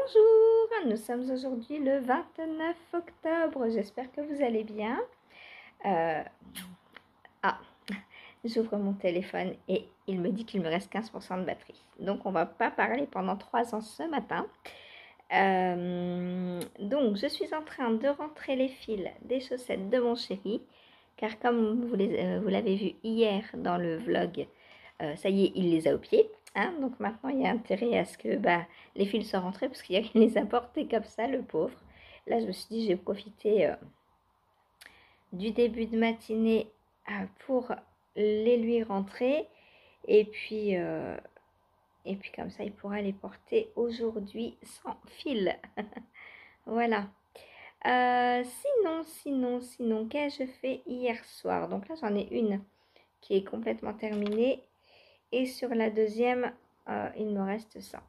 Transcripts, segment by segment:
Bonjour, nous sommes aujourd'hui le 29 octobre, j'espère que vous allez bien. J'ouvre mon téléphone et il me dit qu'il me reste 15% de batterie. Donc on va pas parler pendant 3 ans ce matin. Donc je suis en train de rentrer les fils des chaussettes de mon chéri, car comme vous l'avez vu hier dans le vlog, ça y est, il les a au pied. Hein, donc maintenant il y a intérêt à ce que les fils soient rentrés, parce qu'il les a portés comme ça, le pauvre. Là je me suis dit, j'ai profité du début de matinée pour les lui rentrer, et puis comme ça il pourra les porter aujourd'hui sans fil. Voilà. Sinon, qu'ai-je fait hier soir? Donc là j'en ai une qui est complètement terminée, et sur la deuxième il me reste ça.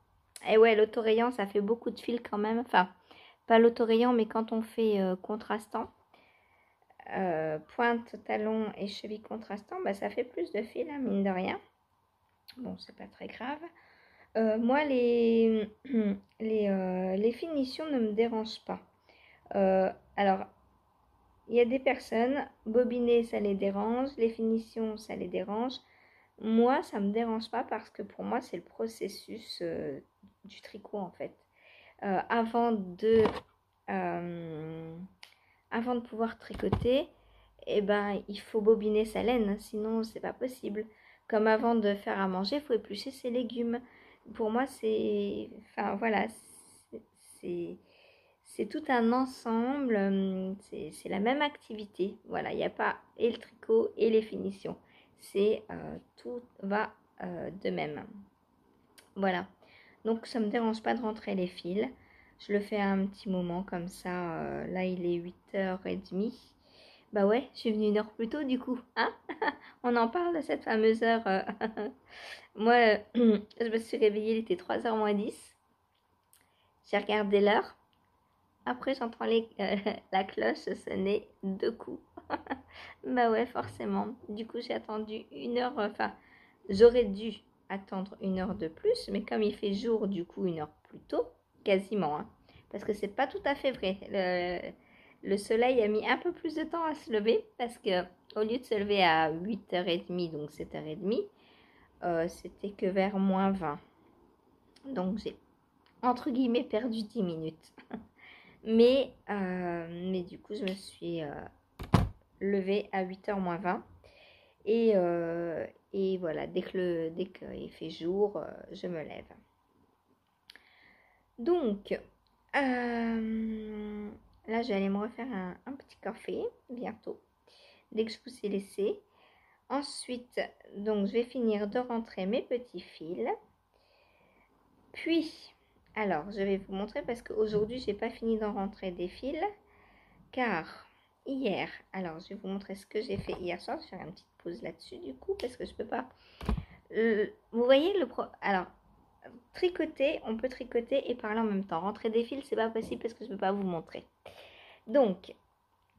Et ouais, l'autorayant ça fait beaucoup de fil quand même, enfin pas l'autorayant mais quand on fait contrastant, pointe, talon et cheville contrastant, ça fait plus de fil, hein, mine de rien. Bon, c'est pas très grave. Moi les finitions ne me dérangent pas. Alors il y a des personnes, bobiner ça les dérange, les finitions ça les dérange. Moi ça me dérange pas, parce que pour moi c'est le processus du tricot en fait. Avant de pouvoir tricoter, il faut bobiner sa laine, sinon c'est pas possible. Comme avant de faire à manger, il faut éplucher ses légumes. Pour moi c'est, enfin voilà, c'est tout un ensemble, c'est la même activité. Voilà, il n'y a pas et le tricot et les finitions. C'est tout va de même. Voilà. Donc ça ne me dérange pas de rentrer les fils. Je le fais à un petit moment comme ça. Là il est 8h30. Bah ouais, je suis venue une heure plus tôt du coup. Hein. On en parle de cette fameuse heure. Moi, je me suis réveillée, il était 3h moins 10. J'ai regardé l'heure. Après, j'entends la cloche sonner 2 coups. Bah ouais, forcément. Du coup, j'ai attendu 1 heure. Enfin, j'aurais dû attendre 1 heure de plus. Mais comme il fait jour, du coup, 1 heure plus tôt. Quasiment. Hein, parce que c'est pas tout à fait vrai. Le soleil a mis un peu plus de temps à se lever. Parce que au lieu de se lever à 8h30, donc 7h30, c'était que vers -20. Donc, j'ai, entre guillemets, perdu 10 minutes. Mais du coup, je me suis levée à 8h moins 20. Et voilà, dès qu'il fait jour, je me lève. Donc, là, je vais aller me refaire un petit café bientôt, dès que je vous ai laissé. Ensuite, donc, je vais finir de rentrer mes petits fils. Puis, alors, je vais vous montrer, parce qu'aujourd'hui, je n'ai pas fini d'en rentrer des fils, car hier, alors je vais vous montrer ce que j'ai fait hier soir. Je vais faire une petite pause là-dessus du coup, parce que je peux pas. Vous voyez alors, tricoter, on peut tricoter et parler en même temps. Rentrer des fils, c'est pas possible parce que je peux pas vous montrer. Donc,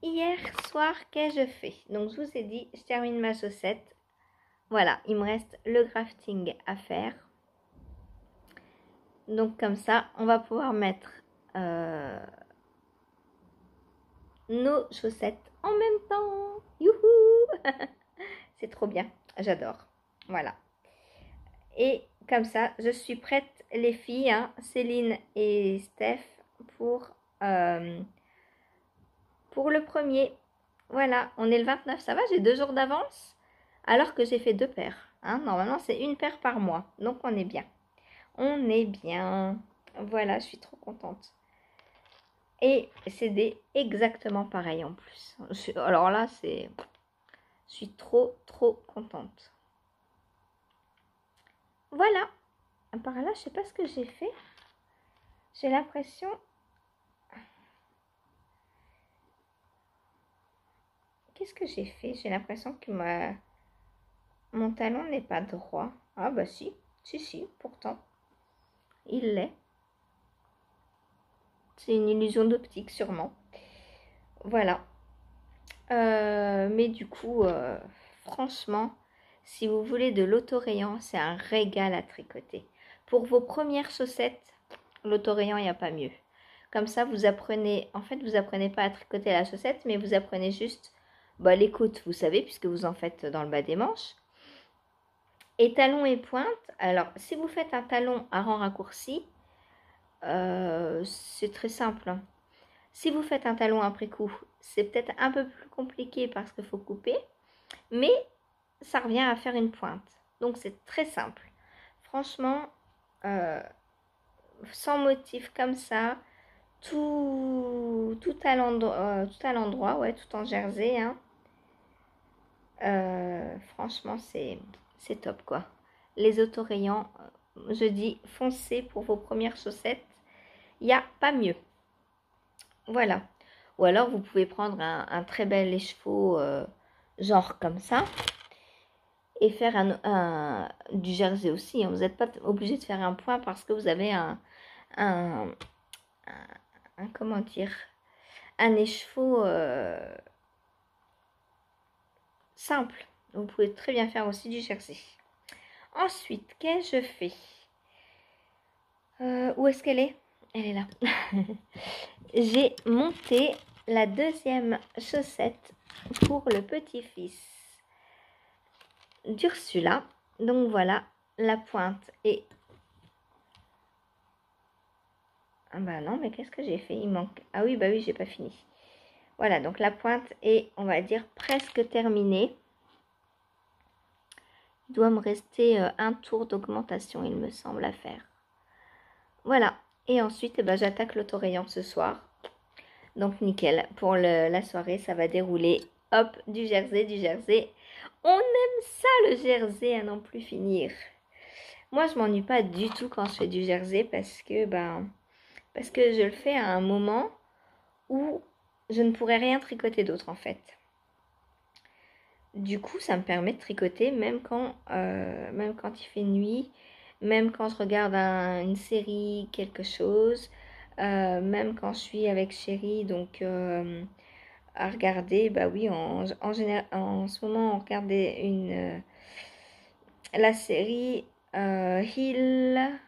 hier soir, qu'ai-je fait? Donc, je vous ai dit, je termine ma chaussette. Voilà, il me reste le grafting à faire. Donc, comme ça, on va pouvoir mettre nos chaussettes en même temps. Youhou. C'est trop bien, j'adore. Voilà. Et comme ça, je suis prête, les filles, hein, Céline et Steph, pour le premier. Voilà, on est le 29, ça va, j'ai 2 jours d'avance, alors que j'ai fait 2 paires. Hein. Normalement, c'est 1 paire par mois, donc on est bien. On est bien. Voilà, je suis trop contente. Et c'est exactement pareil en plus. Alors là, je suis trop contente. Voilà. Par là, je sais pas ce que j'ai fait. J'ai l'impression... Qu'est-ce que j'ai fait? J'ai l'impression que mon talon n'est pas droit. Ah bah si, pourtant. Il l'est. C'est une illusion d'optique sûrement. Voilà. Mais du coup, franchement, si vous voulez de l'autorayant, c'est un régal à tricoter. Pour vos premières chaussettes, l'autorayant, il n'y a pas mieux. Comme ça, vous apprenez, en fait, vous apprenez pas à tricoter la chaussette, mais vous apprenez juste les côtes, vous savez, puisque vous en faites dans le bas des manches. Et talon et pointe, alors, si vous faites un talon à rang raccourci, c'est très simple, hein. Si vous faites un talon après coup, c'est peut-être un peu plus compliqué parce qu'il faut couper, mais ça revient à faire une pointe. Donc c'est très simple. Franchement, sans motif comme ça, tout à l'endroit, ouais, tout en jersey, hein. Franchement, c'est top, quoi. Les autorayants, je dis foncez pour vos premières chaussettes. Il n'y a pas mieux. Voilà. Ou alors, vous pouvez prendre un très bel écheveau, genre comme ça, et faire du jersey aussi. Vous n'êtes pas obligé de faire un point parce que vous avez comment dire, un écheveau simple. Vous pouvez très bien faire aussi du jersey. Ensuite, qu'est-ce que je fais? Où est-ce qu'elle est? Elle est là. J'ai monté la deuxième chaussette pour le petit-fils d'Ursula. Donc voilà, la pointe est... Ah bah non, mais qu'est-ce que j'ai fait? Il manque... Ah oui, bah oui, j'ai pas fini. Voilà, donc la pointe est, on va dire, presque terminée. Il doit me rester un tour d'augmentation, il me semble, à faire. Voilà, et ensuite, j'attaque l'autorayant ce soir. Donc nickel, pour la soirée, ça va dérouler. Hop, du jersey, du jersey. On aime ça, le jersey, à n'en plus finir. Moi, je m'ennuie pas du tout quand je fais du jersey parce que je le fais à un moment où je ne pourrais rien tricoter d'autre, en fait. Du coup, ça me permet de tricoter même quand il fait nuit, même quand je regarde une série, quelque chose, même quand je suis avec chérie, donc à regarder, bah oui, en général, en ce moment, on regardait la série Hill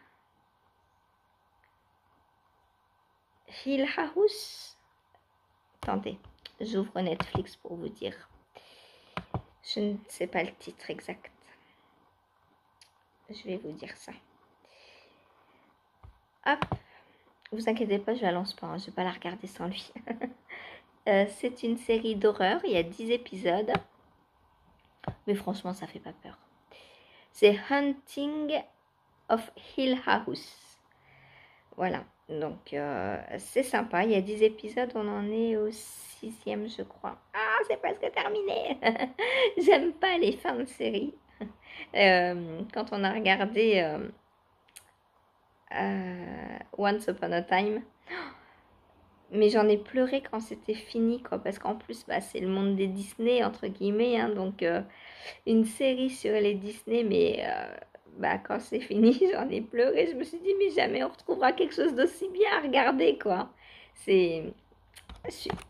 House. Attendez, j'ouvre Netflix pour vous dire. Je ne sais pas le titre exact. Je vais vous dire ça. Hop, vous inquiétez pas, je la lance pas, hein, je vais pas la regarder sans lui. C'est une série d'horreur, il y a 10 épisodes. Mais franchement, ça fait pas peur. C'est Hunting of Hill House. Voilà, donc c'est sympa. Il y a 10 épisodes, on en est au 6e, je crois. Ah, c'est presque terminé. J'aime pas les fins de série. Quand on a regardé Once Upon a Time, mais j'en ai pleuré quand c'était fini, quoi, parce qu'en plus, c'est le monde des Disney, entre guillemets, hein, donc une série sur les Disney, mais quand c'est fini, j'en ai pleuré. Je me suis dit, mais jamais on retrouvera quelque chose d'aussi bien à regarder, quoi. C'est,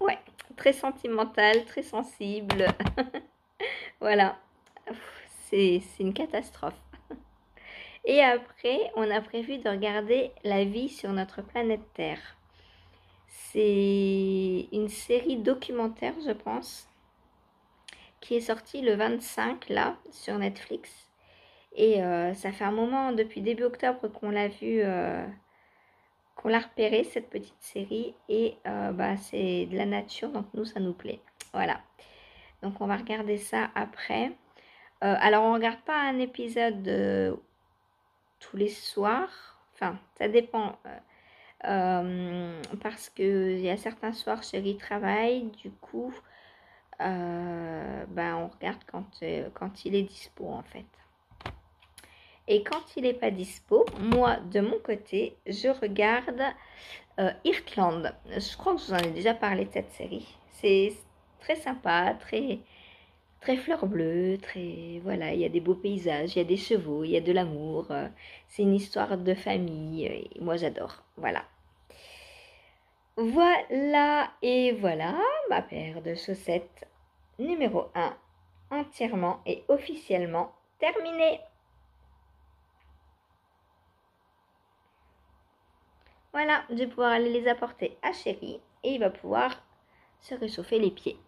ouais, très sentimental, très sensible. Voilà, c'est une catastrophe. Et après, on a prévu de regarder La vie sur notre planète Terre. C'est une série documentaire, je pense, qui est sortie le 25, là, sur Netflix. Et ça fait un moment, depuis début octobre, qu'on l'a vu, qu'on l'a repéré, cette petite série. Et c'est de la nature, donc nous, ça nous plaît. Voilà. Donc on va regarder ça après. Alors on ne regarde pas un épisode tous les soirs. Enfin, ça dépend. Parce qu'il y a certains soirs, chérie travaille. Du coup, on regarde quand il est dispo, en fait. Et quand il n'est pas dispo, moi, de mon côté, je regarde Heartland. Je crois que je vous en ai déjà parlé de cette série. C'est très sympa, très, très fleur bleue, très... Voilà, il y a des beaux paysages, il y a des chevaux, il y a de l'amour. C'est une histoire de famille. Et moi, j'adore. Voilà. Voilà, et voilà ma paire de chaussettes numéro 1, entièrement et officiellement terminée. Voilà, je vais pouvoir aller les apporter à Chéri et il va pouvoir se réchauffer les pieds.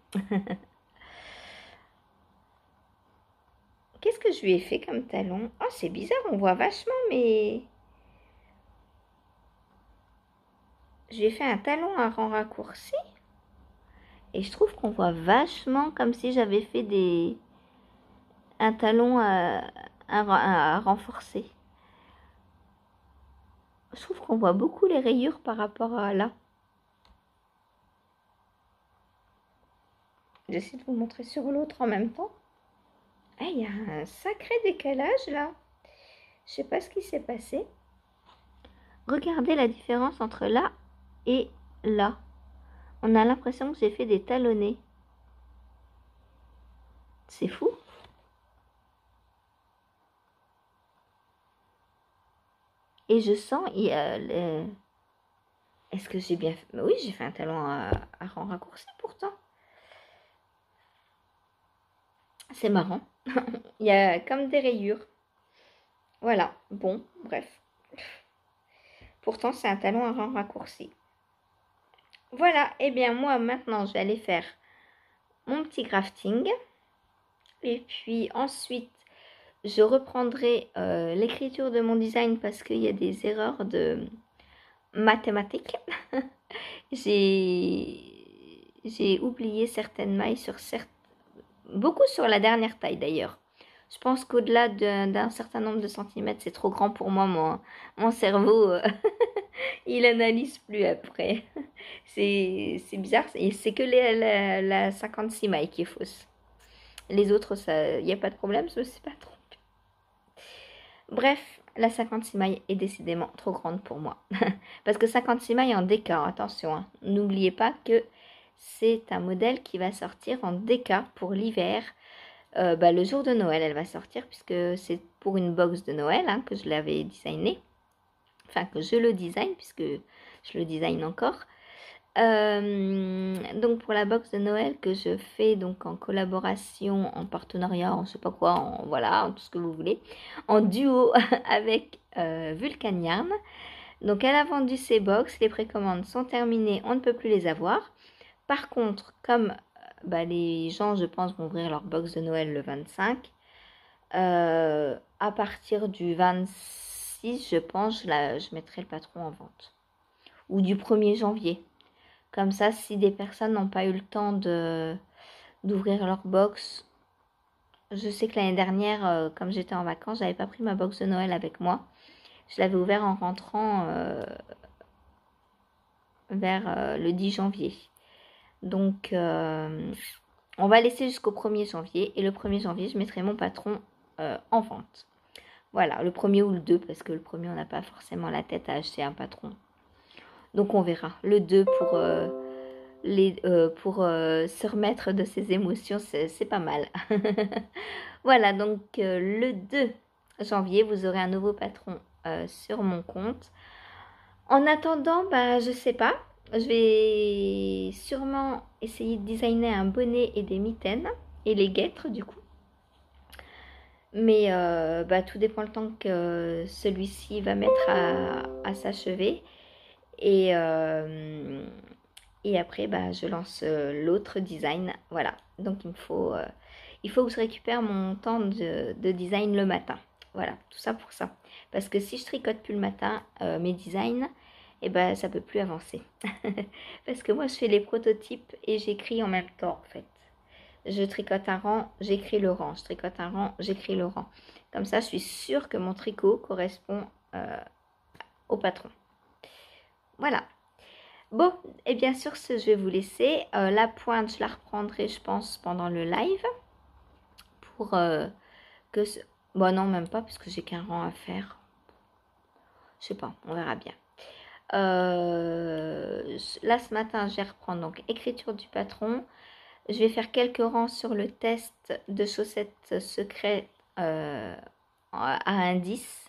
Qu'est-ce que je lui ai fait comme talon? Oh, c'est bizarre, on voit vachement, mais... Je lui ai fait un talon à rang raccourci. Et je trouve qu'on voit vachement comme si j'avais fait un talon à renforcer. Je trouve qu'on voit beaucoup les rayures par rapport à là. J'essaie de vous montrer sur l'autre en même temps. Ah, il y a un sacré décalage là. Je sais pas ce qui s'est passé. Regardez la différence entre là et là. On a l'impression que j'ai fait des talonnés. C'est fou. Et je sens, est-ce que j'ai bien fait? Oui, j'ai fait un talon à rang raccourci pourtant. C'est marrant. Il y a comme des rayures. Voilà, bon, bref. Pourtant, c'est un talon à rang raccourci. Voilà, et bien moi, maintenant, je vais aller faire mon petit crafting. Et puis ensuite, je reprendrai l'écriture de mon design parce qu'il y a des erreurs de mathématiques. J'ai oublié certaines mailles sur beaucoup sur la dernière taille d'ailleurs. Je pense qu'au-delà d'un certain nombre de centimètres, c'est trop grand pour moi. Mon cerveau, il analyse plus après. C'est bizarre. C'est que la 56 mailles qui est fausse. Les autres, il n'y a pas de problème, je ne sais pas trop. Bref, la 56 mailles est décidément trop grande pour moi. Parce que 56 mailles en DK, attention. Hein. N'oubliez pas que c'est un modèle qui va sortir en DK pour l'hiver. Le jour de Noël, elle va sortir puisque c'est pour une box de Noël hein, que je l'avais designé. Enfin, que je le design puisque je le design encore. Donc pour la box de Noël que je fais donc en collaboration, en partenariat, en je sais pas quoi, voilà, tout ce que vous voulez, en duo avec Vulcan Yarn. Donc elle a vendu ses box, les précommandes sont terminées, on ne peut plus les avoir. Par contre, comme les gens, je pense, vont ouvrir leur box de Noël le 25, à partir du 26, je pense, je mettrai le patron en vente. Ou du 1er janvier. Comme ça, si des personnes n'ont pas eu le temps d'ouvrir leur box, je sais que l'année dernière, comme j'étais en vacances, j'avais pas pris ma box de Noël avec moi. Je l'avais ouvert en rentrant vers le 10 janvier. Donc, on va laisser jusqu'au 1er janvier. Et le 1er janvier, je mettrai mon patron en vente. Voilà, le 1er ou le 2, parce que le 1er, on n'a pas forcément la tête à acheter un patron. Donc, on verra. Le 2 pour se remettre de ses émotions, c'est pas mal. Voilà, donc le 2 janvier, vous aurez un nouveau patron sur mon compte. En attendant, je sais pas. Je vais sûrement essayer de designer un bonnet et des mitaines et les guêtres du coup. Mais tout dépend le temps que celui-ci va mettre à s'achever. Et après, je lance l'autre design. Voilà. Donc, il faut que je récupère mon temps de design le matin. Voilà, tout ça pour ça. Parce que si je tricote plus le matin mes designs, ça peut plus avancer. Parce que moi, je fais les prototypes et j'écris en même temps, en fait. Je tricote un rang, j'écris le rang. Je tricote un rang, j'écris le rang. Comme ça, je suis sûre que mon tricot correspond au patron. Voilà. Bon, et bien sur ce, je vais vous laisser. La pointe, je la reprendrai, je pense, pendant le live. Pour que... Bon, non, même pas, parce que j'ai qu'un rang à faire. Je sais pas, on verra bien. Là, ce matin, je vais reprendre donc écriture du patron. Je vais faire quelques rangs sur le test de chaussettes secrètes à indice.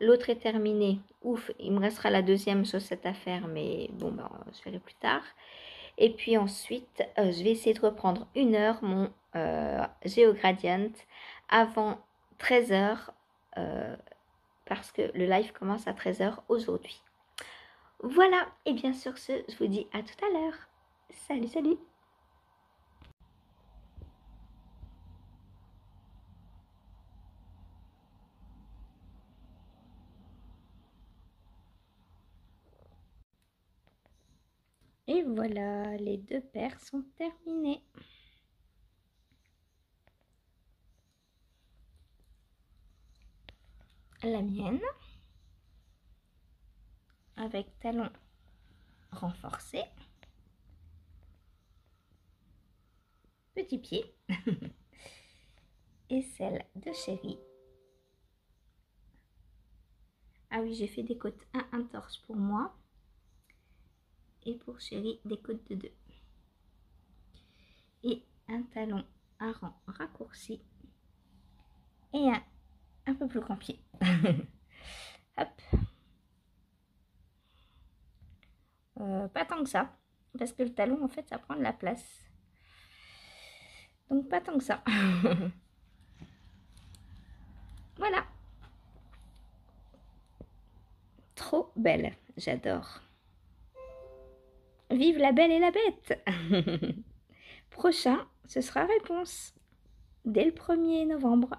L'autre est terminé. Ouf, il me restera la deuxième chaussette à faire, mais bon, je ferai plus tard. Et puis ensuite, je vais essayer de reprendre 1 heure mon GeoGradient avant 13h parce que le live commence à 13h aujourd'hui. Voilà, et bien sur ce, je vous dis à tout à l'heure. Salut, salut! Et voilà, les 2 paires sont terminées. La mienne, avec talons renforcés, petit pied, et celle de Chérie. Ah oui, j'ai fait des côtes 1 torse pour moi, et pour Chérie, des côtes de 2. Et un talon à rang raccourci, et un peu plus grand pied. Hop. Pas tant que ça, parce que le talon, en fait, ça prend de la place. Donc, pas tant que ça. Voilà. Trop belle, j'adore. Vive la belle et la bête. Prochain, ce sera réponse dès le 1er novembre.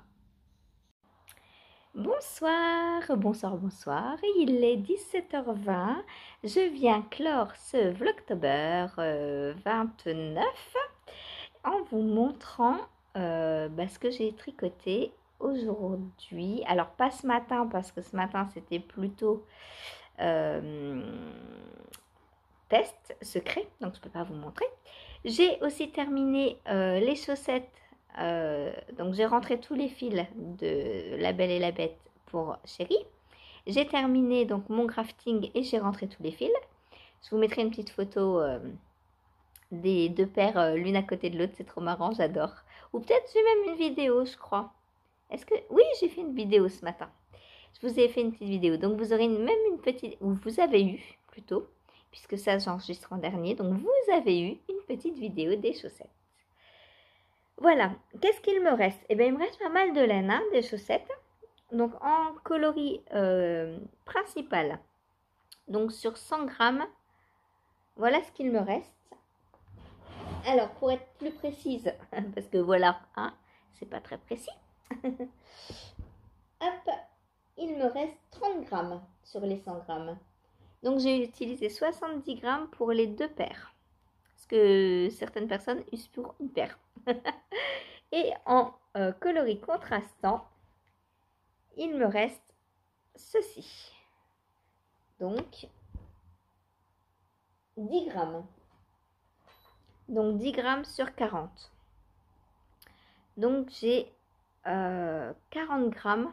Bonsoir, bonsoir, bonsoir. Il est 17h20. Je viens clore ce Vlogtober 29 en vous montrant ce que j'ai tricoté aujourd'hui. Alors, pas ce matin, parce que ce matin, c'était plutôt test secret, donc je ne peux pas vous montrer. J'ai aussi terminé les chaussettes. Donc j'ai rentré tous les fils de La Belle et la Bête pour Chérie. J'ai terminé donc mon crafting et j'ai rentré tous les fils. Je vous mettrai une petite photo des 2 paires l'une à côté de l'autre, c'est trop marrant, j'adore. Ou peut-être j'ai même une vidéo, je crois. Est-ce que... Oui, j'ai fait une vidéo ce matin. Je vous ai fait une petite vidéo, donc vous aurez même une petite... Ou vous avez eu, plutôt, puisque ça j'enregistre en dernier, donc vous avez eu une petite vidéo des chaussettes. Voilà, qu'est-ce qu'il me reste? Eh bien, il me reste pas mal de laine, hein, des chaussettes. Donc, en coloris principal, donc sur 100 grammes, voilà ce qu'il me reste. Alors, pour être plus précise, parce que voilà, hein, c'est pas très précis. Hop, il me reste 30 grammes sur les 100 grammes. Donc, j'ai utilisé 70 grammes pour les 2 paires. Parce que certaines personnes usent pour une paire. Et en coloris contrastant, il me reste ceci. Donc, 10 grammes. Donc, 10 grammes sur 40. Donc, j'ai 40 grammes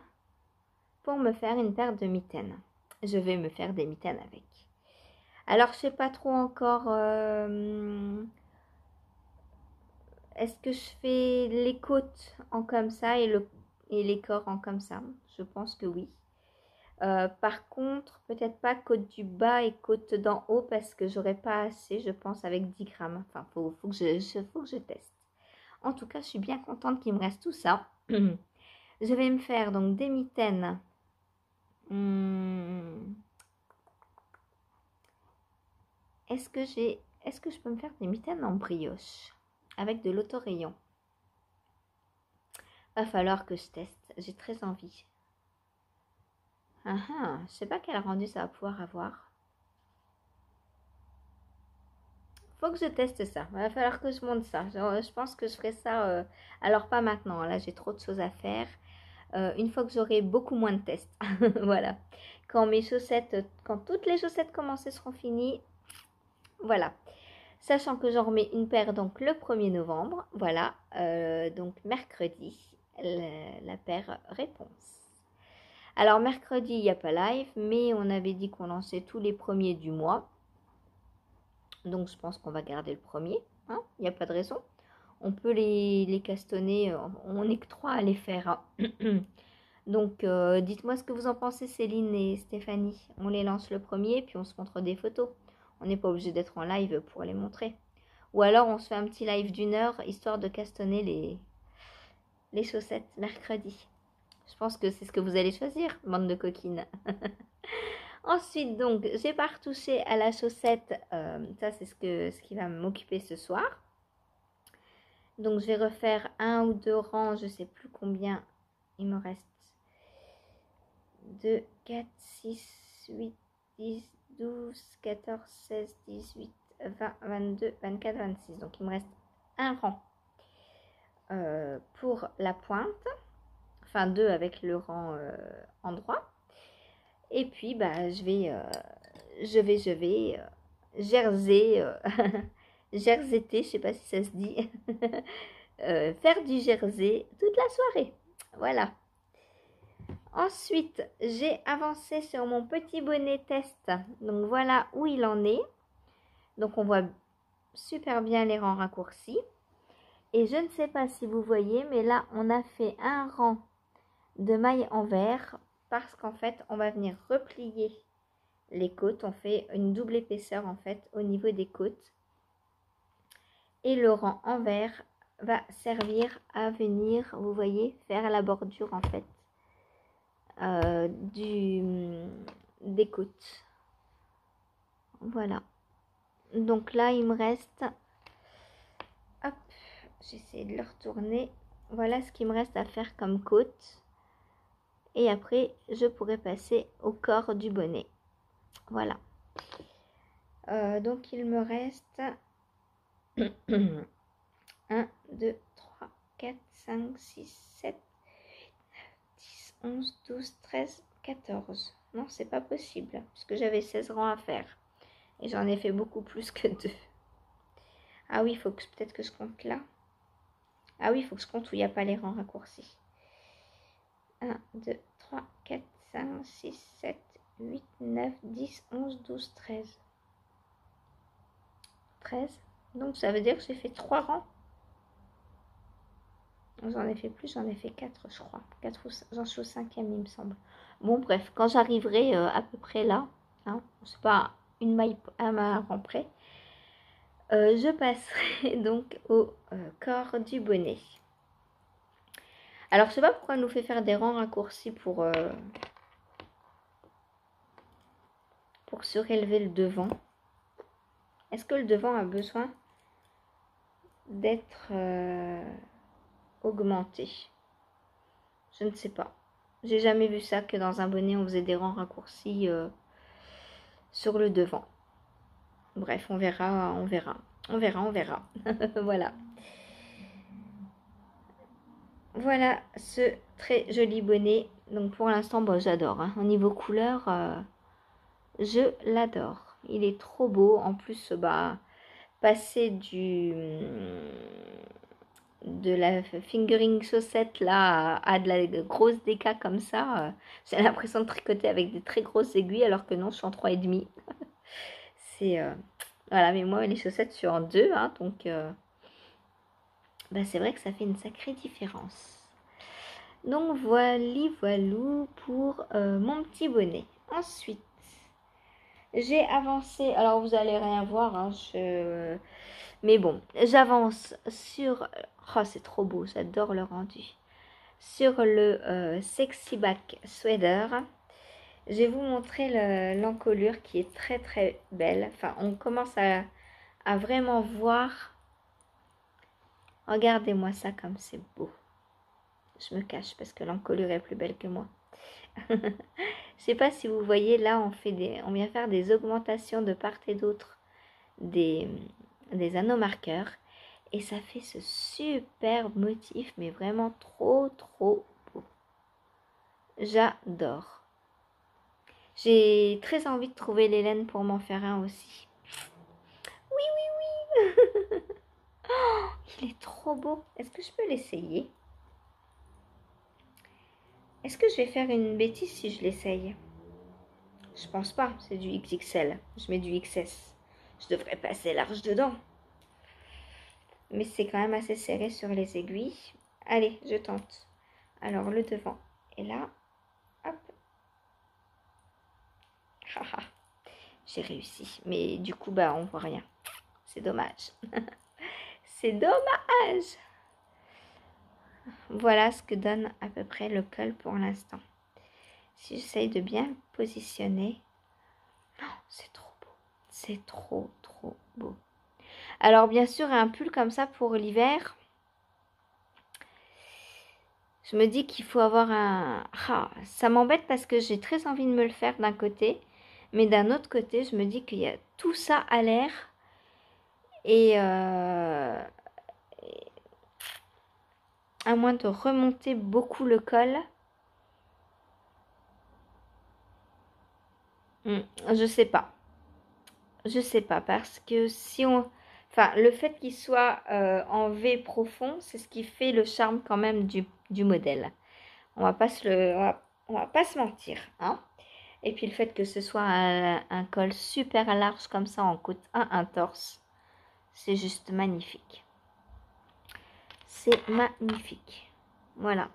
pour me faire une paire de mitaines. Je vais me faire des mitaines avec. Alors, je sais pas trop encore... est-ce que je fais les côtes en comme ça et les corps en comme ça? Je pense que oui. Par contre, peut-être pas côte du bas et côte d'en haut parce que j'aurais pas assez, je pense, avec 10 grammes. Enfin, faut que je teste. En tout cas, je suis bien contente qu'il me reste tout ça. Je vais me faire donc des mitaines. Est-ce que je peux me faire des mitaines en brioche avec de l'autorayon? Va falloir que je teste. J'ai très envie. Je sais pas quel rendu ça va pouvoir avoir. Faut que je teste ça. Il va falloir que je monte ça. Je pense que je ferai ça. Alors pas maintenant. Là, j'ai trop de choses à faire. Une fois que j'aurai beaucoup moins de tests. Voilà. Quand toutes les chaussettes commencées seront finies. Voilà. Sachant que j'en remets une paire donc le 1er novembre. Voilà. Donc mercredi, la paire réponse. Alors mercredi, il n'y a pas live, mais on avait dit qu'on lançait tous les premiers du mois. Donc je pense qu'on va garder le premier. Hein, il n'y a pas de raison. On peut les castonner. On n'est que 3 à les faire. Hein. Donc dites-moi ce que vous en pensez, Céline et Stéphanie. On les lance le premier, puis on se montre des photos. On n'est pas obligé d'être en live pour les montrer. Ou alors on se fait un petit live d'1 heure, histoire de castonner les chaussettes mercredi. Je pense que c'est ce que vous allez choisir, bande de coquines. Ensuite, donc, j'ai pas retouché à la chaussette. Ça, c'est ce qui va m'occuper ce soir. Donc, je vais refaire 1 ou 2 rangs. Je sais plus combien. Il me reste 2, 4, 6, 8, 10, 12, 14, 16, 18, 20, 22, 24, 26. Donc, il me reste un rang pour la pointe. Enfin, 2 avec le rang endroit. Et puis, bah, je vais jerser, jerseter, je sais pas si ça se dit, faire du jersey toute la soirée. Voilà. Ensuite, j'ai avancé sur mon petit bonnet test. Donc, voilà où il en est. Donc, on voit super bien les rangs raccourcis. Et je ne sais pas si vous voyez, mais là, on a fait un rang de mailles envers parce qu'en fait, on va venir replier les côtes. On fait une double épaisseur en fait au niveau des côtes. Et le rang envers va servir à venir, vous voyez, faire la bordure en fait des côtes. Voilà. Donc là, il me reste... Hop, j'essaie de le retourner. Voilà ce qu'il me reste à faire comme côte. Et après, je pourrai passer au corps du bonnet. Voilà. Donc, il me reste 1, 2, 3, 4, 5, 6, 7, 10, 11, 12, 13, 14. Non, c'est pas possible, puisque j'avais 16 rangs à faire. Et j'en ai fait beaucoup plus que 2. Ah oui, il faut que peut-être que je compte là. Ah oui, il faut que je compte où il n'y a pas les rangs raccourcis. 1, 2, 3, 4, 5, 6, 7, 8, 9, 10, 11, 12, 13. 13. Donc ça veut dire que j'ai fait 3 rangs. J'en ai fait plus, j'en ai fait 4 je crois. 4 ou 5, j'en suis au 5e il me semble. Bon bref, quand j'arriverai à peu près là, hein, c'est pas une maille à un rang près, je passerai donc au corps du bonnet. Alors je sais pas pourquoi elle nous fait faire des rangs raccourcis pour surélever le devant. Est-ce que le devant a besoin d'être augmenté? Je ne sais pas. J'ai jamais vu ça, que dans un bonnet on faisait des rangs raccourcis sur le devant. Bref, on verra, on verra. On verra, on verra. Voilà. Voilà ce très joli bonnet. Donc pour l'instant, bon, j'adore. Hein. Au niveau couleur, je l'adore. Il est trop beau. En plus, bah, passer de la fingering chaussette là à de la grosse déca comme ça, j'ai l'impression de tricoter avec des très grosses aiguilles alors que non, je suis en 3,5. C'est voilà, mais moi les chaussettes je suis en 2, hein, donc bah, c'est vrai que ça fait une sacrée différence. Donc voilou pour mon petit bonnet. Ensuite, j'ai avancé, alors vous allez rien voir, hein, mais bon, j'avance sur... Oh, c'est trop beau, j'adore le rendu. Sur le Sexy Back Sweater. Je vais vous montrer l'encolure qui est très très belle. Enfin, on commence à vraiment voir. Regardez-moi ça comme c'est beau. Je me cache parce que l'encolure est plus belle que moi. Je sais pas si vous voyez, là on vient faire des augmentations de part et d'autre des anneaux marqueurs. Et ça fait ce superbe motif, mais vraiment trop trop beau. J'adore. J'ai très envie de trouver les laines pour m'en faire un aussi. Oui, oui, oui. Oh, il est trop beau. Est-ce que je peux l'essayer? Est-ce que je vais faire une bêtise si je l'essaye? Je pense pas, c'est du XXL. Je mets du XS. Je devrais passer large dedans. Mais c'est quand même assez serré sur les aiguilles. Allez, je tente. Alors, le devant est là. Hop. Haha. J'ai réussi. Mais du coup, bah, on voit rien. C'est dommage. C'est dommage. Voilà ce que donne à peu près le col pour l'instant. Si j'essaye de bien le positionner. c'est trop beau. Alors bien sûr, un pull comme ça pour l'hiver, je me dis qu'il faut avoir un... Ah, ça m'embête parce que j'ai très envie de me le faire d'un côté, mais d'un autre côté, je me dis qu'il y a tout ça à l'air et à moins de remonter beaucoup le col, je sais pas. Je sais pas parce que si on... Enfin, le fait qu'il soit en V profond, c'est ce qui fait le charme quand même du modèle. On va pas on va pas se mentir, hein. Et puis le fait que ce soit un col super large comme ça en côte 1 torse, c'est juste magnifique. C'est magnifique. Voilà.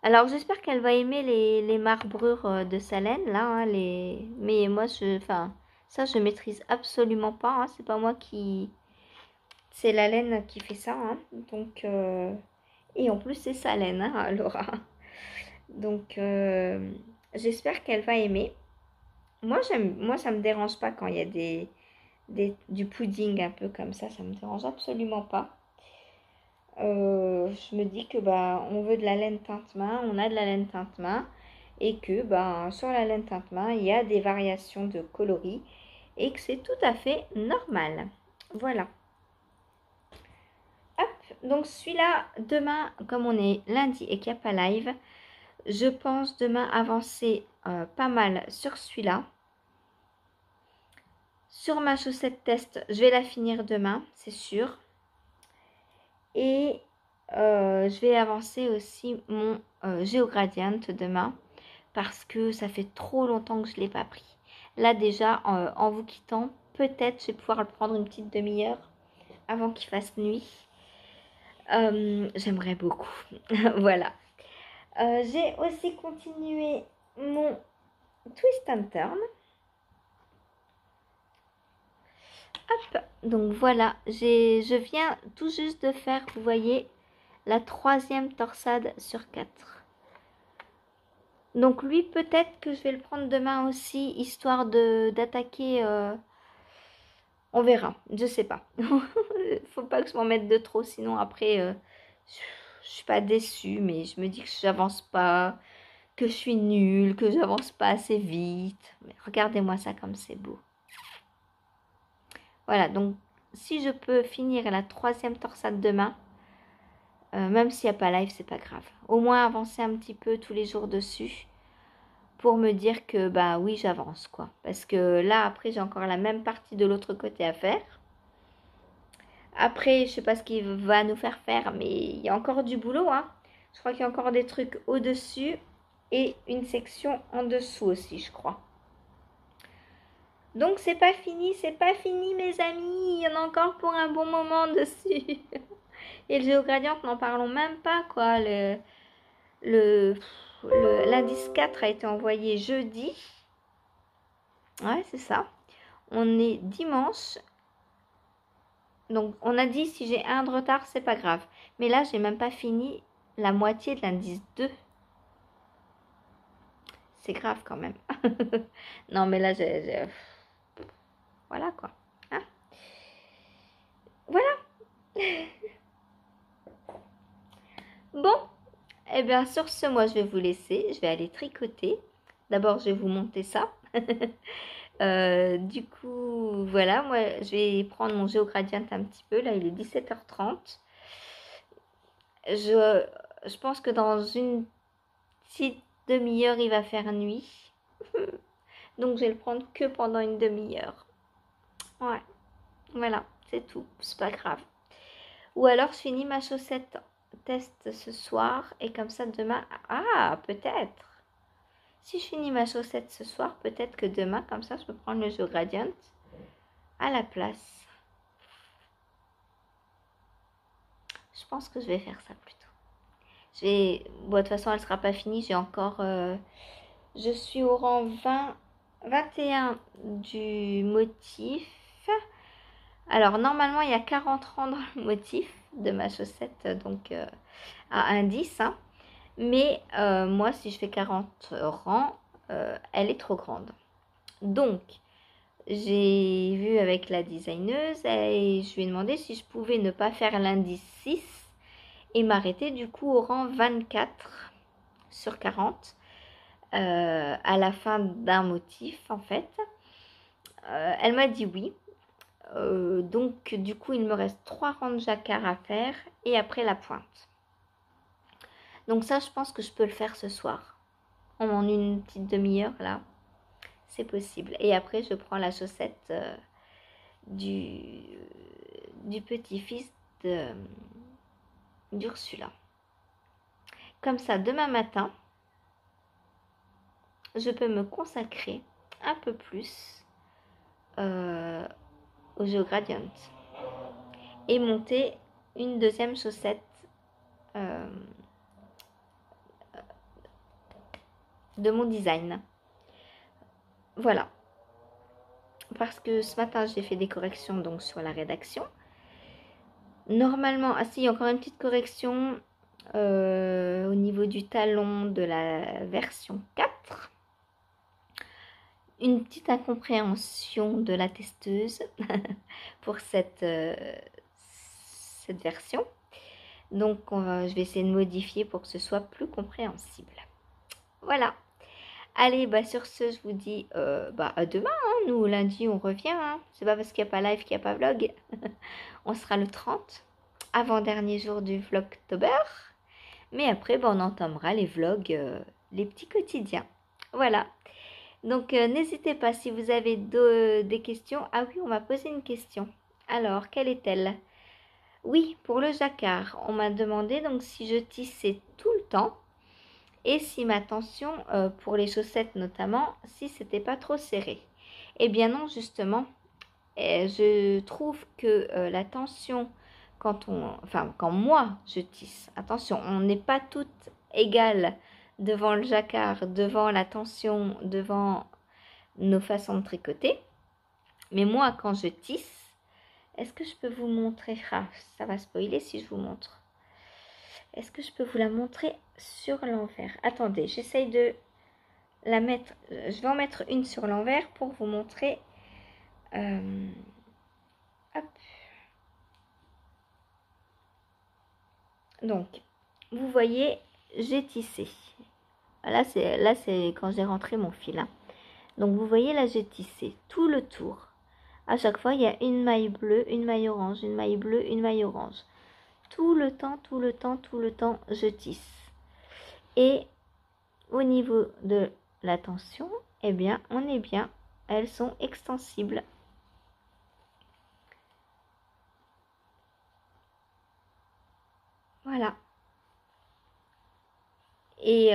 Alors j'espère qu'elle va aimer les marbrures de sa laine là, hein, mais moi enfin ça je maîtrise absolument pas, hein, c'est pas moi qui, c'est la laine qui fait ça, hein, donc et en plus c'est sa laine, hein, Laura. Donc j'espère qu'elle va aimer. Moi ça me dérange pas quand il y a du pudding un peu comme ça me dérange absolument pas. Je me dis que bah on veut de la laine teinte-main, on a de la laine teinte-main et que bah sur la laine teinte-main il y a des variations de coloris et que c'est tout à fait normal. Voilà. Hop, donc celui-là, demain, comme on est lundi et qu'il n'y a pas live, je pense demain avancer pas mal sur celui-là. Sur ma chaussette test, je vais la finir demain, c'est sûr. Et je vais avancer aussi mon Geogradient demain parce que ça fait trop longtemps que je ne l'ai pas pris. Là déjà, en vous quittant, peut-être je vais pouvoir le prendre une petite demi-heure avant qu'il fasse nuit. J'aimerais beaucoup. Voilà. J'ai aussi continué mon Twist and Turn. Hop, donc voilà, je viens tout juste de faire, vous voyez, la 3e torsade sur 4. Donc lui, peut-être que je vais le prendre demain aussi, histoire d'attaquer... on verra, je sais pas. Faut pas que je m'en mette de trop, sinon après, je suis pas déçue, mais je me dis que j'avance pas, que je suis nulle, que j'avance pas assez vite. Mais regardez-moi ça comme c'est beau. Voilà, donc si je peux finir la 3e torsade demain, même s'il n'y a pas live, c'est pas grave. Au moins avancer un petit peu tous les jours dessus pour me dire que bah oui, j'avance quoi. Parce que là, après, j'ai encore la même partie de l'autre côté à faire. Après, je sais pas ce qu'il va nous faire faire, mais il y a encore du boulot, hein. Je crois qu'il y a encore des trucs au-dessus et une section en dessous aussi, je crois. Donc c'est pas fini mes amis, il y en a encore pour un bon moment dessus. Et le géogradient, n'en parlons même pas quoi. L'indice 4 a été envoyé jeudi. Ouais, c'est ça. On est dimanche. Donc on a dit si j'ai un de retard, c'est pas grave. Mais là, j'ai même pas fini la moitié de l'indice 2. C'est grave quand même. Non mais là, voilà quoi. Hein, voilà. Bon, et bien sur ce, moi je vais vous laisser. Je vais aller tricoter. D'abord, je vais vous monter ça. Du coup, voilà, moi je vais prendre mon Geogradient un petit peu. Là, il est 17h30. Je pense que dans une petite demi-heure, il va faire nuit. Donc, je vais le prendre que pendant une demi-heure. Ouais, voilà, c'est tout. C'est pas grave. Ou alors, je finis ma chaussette test ce soir. Et comme ça, demain... Ah, peut-être. Si je finis ma chaussette ce soir, peut-être que demain, comme ça, je peux prendre le Geogradient à la place. Je pense que je vais faire ça plutôt. Bon, de toute façon, elle ne sera pas finie. J'ai encore... je suis au rang 21 du motif. Alors, normalement, il y a 40 rangs dans le motif de ma chaussette, donc à indice. Hein. Mais moi, si je fais 40 rangs, elle est trop grande. Donc, j'ai vu avec la designeuse et je lui ai demandé si je pouvais ne pas faire l'indice 6 et m'arrêter du coup au rang 24 sur 40 à la fin d'un motif en fait. Elle m'a dit oui. Donc du coup il me reste 3 rangs de jacquard à faire et après la pointe. Donc ça je pense que je peux le faire ce soir. En une petite demi-heure là. C'est possible. Et après je prends la chaussette du petit-fils d'Ursula. Comme ça, demain matin, je peux me consacrer un peu plus au GeoGradient et monter une deuxième chaussette de mon design. Voilà. Parce que ce matin, j'ai fait des corrections donc sur la rédaction. Normalement, si, encore une petite correction au niveau du talon de la version 4. Une petite incompréhension de la testeuse pour cette version. Donc, je vais essayer de modifier pour que ce soit plus compréhensible. Voilà. Allez, sur ce, je vous dis à demain. Hein. Nous, lundi, on revient. Hein. C'est pas parce qu'il n'y a pas live qu'il n'y a pas vlog. On sera le 30, avant-dernier jour du Vlogtober. Mais après, on entamera les vlogs, les petits quotidiens. Voilà. Donc, n'hésitez pas si vous avez des questions. Ah oui, on m'a posé une question. Alors, quelle est-elle? Oui, pour le jacquard, on m'a demandé donc si je tissais tout le temps et si ma tension, pour les chaussettes notamment, si c'était pas trop serré. Eh bien non, justement, je trouve que la tension, quand moi je tisse, attention, on n'est pas toutes égales devant le jacquard, devant la tension, devant nos façons de tricoter. Mais moi, quand je tisse, est-ce que je peux vous montrer? Ah, ça va spoiler si je vous montre. Est-ce que je peux vous la montrer sur l'envers? Attendez, j'essaye de la mettre. Je vais en mettre une sur l'envers pour vous montrer. Hop. Donc, vous voyez, j'ai tissé. Là, c'est quand j'ai rentré mon fil. Hein. Donc, vous voyez, là, j'ai tissé tout le tour. À chaque fois, il y a une maille bleue, une maille orange, une maille bleue, une maille orange. Tout le temps, je tisse. Et au niveau de la tension, eh bien, on est bien. Elles sont extensibles. Voilà. Et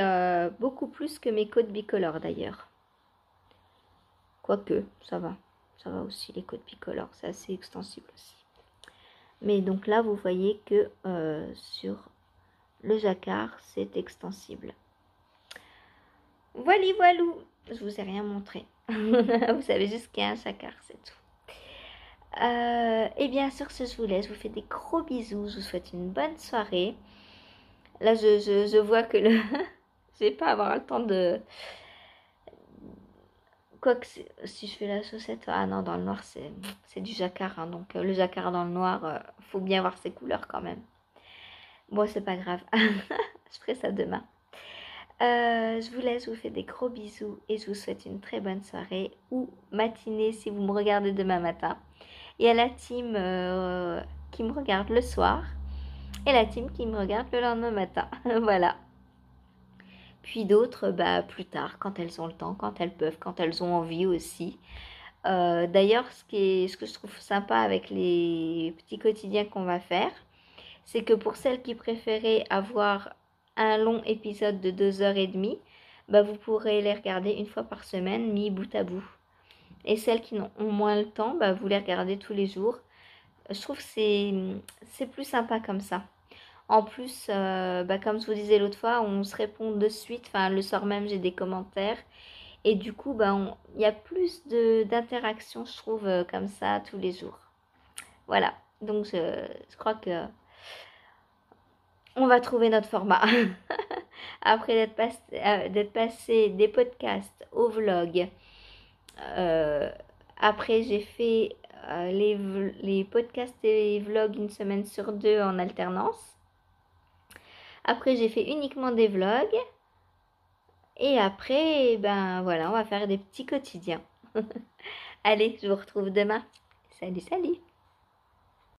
beaucoup plus que mes codes bicolores d'ailleurs. Quoique, ça va. Ça va aussi, les codes bicolores. C'est assez extensible aussi. Mais donc là, vous voyez que sur le jacquard, c'est extensible. Voilà, voilou. Je vous ai rien montré. Vous savez juste qu'il y a un jacquard, c'est tout. Et bien sur ce, je vous laisse. Je vous fais des gros bisous. Je vous souhaite une bonne soirée. Là, je vois que je vais pas avoir le temps de... Quoique, si je fais la chaussette... Ah non, dans le noir, c'est du jacquard. Hein, donc, le jacquard dans le noir, faut bien voir ses couleurs quand même. Bon, c'est pas grave. Je ferai ça demain. Je vous laisse, je vous fais des gros bisous. Et je vous souhaite une très bonne soirée. Ou matinée si vous me regardez demain matin. Et à la team qui me regarde le soir. Et la team qui me regarde le lendemain matin. Voilà. Puis d'autres, plus tard, quand elles ont le temps, quand elles peuvent, quand elles ont envie aussi. D'ailleurs, ce que je trouve sympa avec les petits quotidiens qu'on va faire, c'est que pour celles qui préféraient avoir un long épisode de 2h30, vous pourrez les regarder une fois par semaine, mis bout à bout. Et celles qui ont moins le temps, vous les regardez tous les jours. Je trouve que c'est plus sympa comme ça. En plus, comme je vous disais l'autre fois, on se répond de suite. Enfin, le soir même, j'ai des commentaires. Et du coup, il y a plus d'interaction, je trouve, comme ça, tous les jours. Voilà. Donc, je crois que on va trouver notre format. Après d'être passé des podcasts au vlog, Après, j'ai fait les podcasts et les vlogs une semaine sur deux en alternance. Après, j'ai fait uniquement des vlogs. Et après, ben voilà, on va faire des petits quotidiens. Allez, je vous retrouve demain. Salut, salut!